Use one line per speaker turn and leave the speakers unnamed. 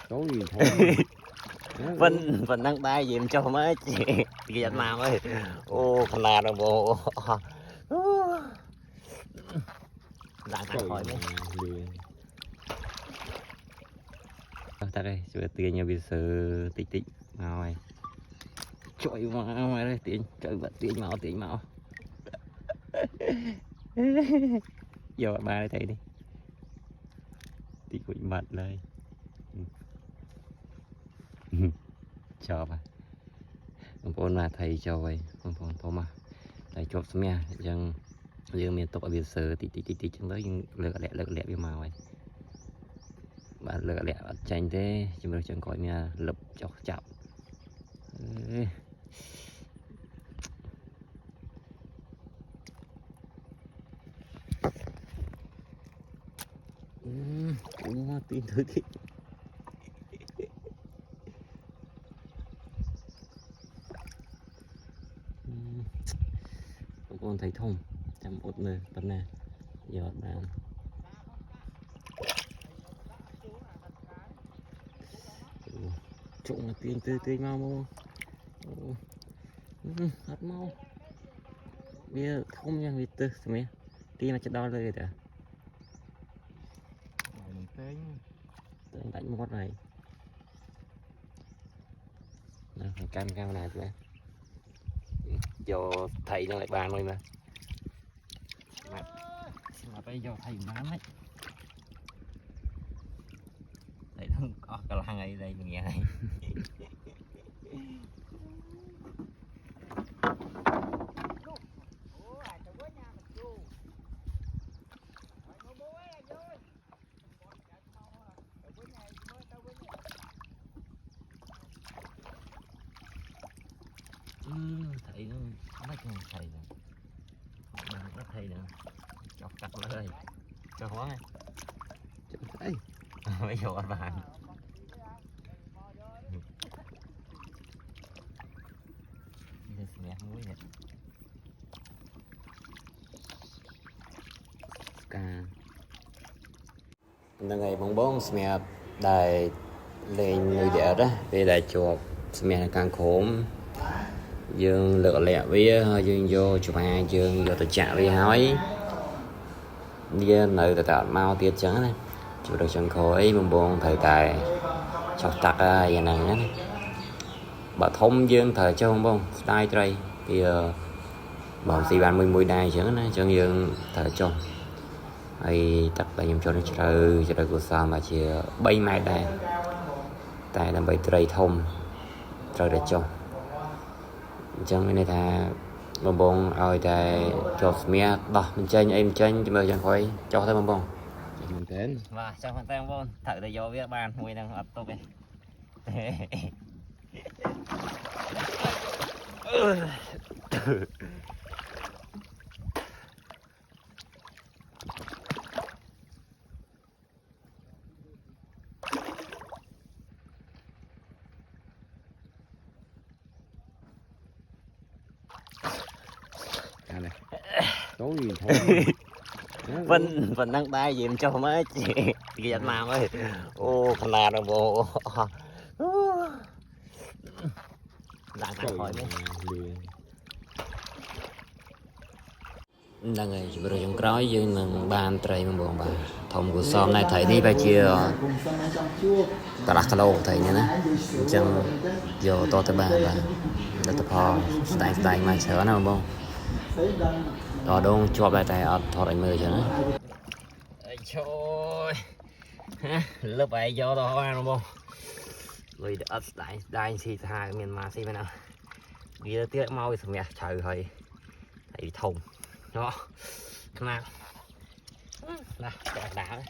Có gì thôi.
Vinh đang tay gì cho mấy chị Việt Nam ơi. Ô khăn nào rồi bộ. Đang khỏi đấy. Ta đây, chưa tiền nhà bây giờ tích tích rồi. Trời mà đây tiền, trời vật tiền máu. Giờ ba đây thấy đi. Tí quỳnh mặt đây. Cho bà. Ông mà thầy cho vậy, ông mà thầy chốt xuống nha, dân miền tộc ở biển sờ tí trong đó lựa lẹ với màu này, bạn lựa lẹ tranh thế, chúng mình chẳng coi nha lập chọc chọc. Tin thứ gì con thấy thông chăm ốt nơi tận này giờ bạn trụng là tiền tươi mau mau hạt mau bia không nha vì tư mẹ đi mà chết đoเลยđã đánh một này cam này tụi em vô thầy nó lại bàn rồi mà bây giờ thầy bán đấy thầy nó có cái lăng ấy đây mình nghe này. Thầy nó mấy con thầy nè nó thầy nè chọc cặp nó ơi cho hóa này thầy mấy giờ anh bạn mẹ muối vậy ca ngày bóng bóng mẹ đài lên nuôi đẻ đó về đài chuột mẹ càng khổm dương lựa lẹ với dương vô chụp hai dương vô tự trả với hói đi nơi tự tạo mau tiết trắng này chụp được chân khối bông bông thời tài chọc tặc vậy này bà thông dương thời cho bông bông style đây thì bảo xì bàn mười đài chứ này cho dương thời cho hay tặc là nhầm cho nó chơi của sao mà chỉ bay mai đây tại là bay tray thông trời để cho chẳng này ta bông bông ơi tại cho mẹ đó mình chơi em chơi cho mời chẳng khỏi cho thấy bông bông
Mình đến
và trong phần tay bông bông thử để vô với bạn mùi đang ập tốt đây
này có gì thôi.
Vinh đang tay gì cho mấy chị Việt Nam ơi. Ô khăn nào rồi bộ. Đang khỏi đấy. Đang ngày chỉ vừa trong cõi với mình ban tray mà buồn bà thông của xóm này thấy đi phải chia cả lạc lô thấy nhá nè chân vô to tới bà đã tập ho style mà chở nào không đó đông chụp lại tại ở thọ đánh mười chứ nữa trời lớp ấy do đó ăn không rồi ớt đại xì hai miền mà xì bên nào đi tiếc mau thì mẹ trời hơi thấy thùng đó nào là đá đấy